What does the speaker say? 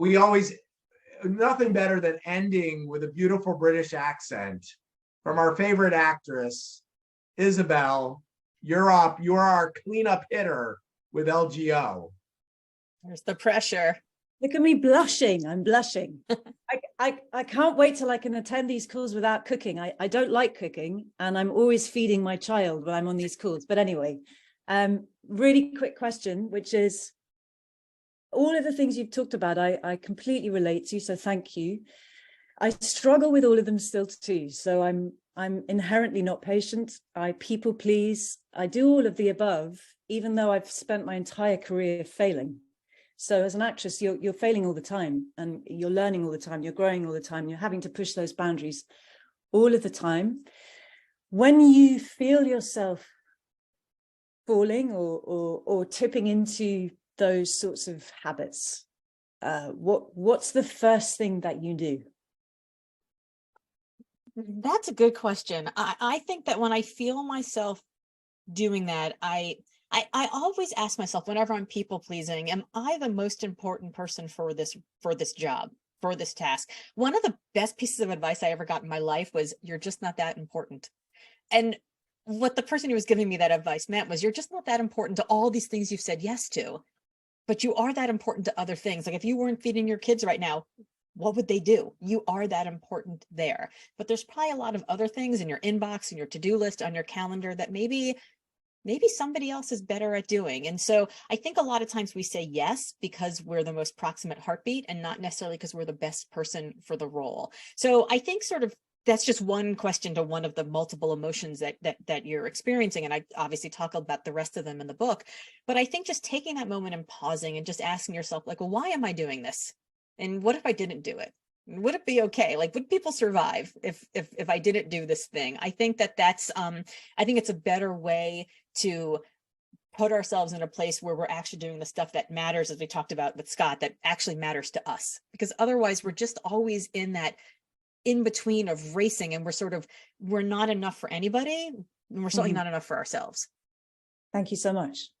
we always, nothing better than ending with a beautiful British accent from our favorite actress, Isabel. You're up. You're our cleanup hitter with LGO. There's the pressure. Look at me blushing. I'm blushing. I can't wait till I can attend these calls without cooking. I don't like cooking, and I'm always feeding my child when I'm on these calls. But anyway, really quick question, which is, all of the things you've talked about, I completely relate to, so thank you. I struggle with all of them still too. So I'm inherently not patient. I people please. I do all of the above, even though I've spent my entire career failing. So as an actress, you're failing all the time, and you're learning all the time, you're growing all the time, you're having to push those boundaries all of the time. When you feel yourself falling or tipping into those sorts of habits, what's the first thing that you do? That's a good question. I think that when I feel myself doing that, I always ask myself, whenever I'm people pleasing, am I the most important person for this job, for this task? One of the best pieces of advice I ever got in my life was, you're just not that important. And what the person who was giving me that advice meant was, you're just not that important to all these things you've said yes to, but you are that important to other things. Like if you weren't feeding your kids right now, what would they do? You are that important there. But there's probably a lot of other things in your inbox and your to-do list on your calendar that maybe somebody else is better at doing. And so I think a lot of times we say yes because we're the most proximate heartbeat, and not necessarily because we're the best person for the role. So I think sort of that's just one question to one of the multiple emotions that you're experiencing. And I obviously talk about the rest of them in the book, but I think just taking that moment and pausing and just asking yourself, like, well, why am I doing this? And what if I didn't do it? Would it be okay? Like, would people survive if I didn't do this thing? I think that's I think it's a better way to put ourselves in a place where we're actually doing the stuff that matters, as we talked about with Scott, that actually matters to us. Because otherwise we're just always in that in between of racing, and we're not enough for anybody, and we're certainly not enough for ourselves. Thank you so much.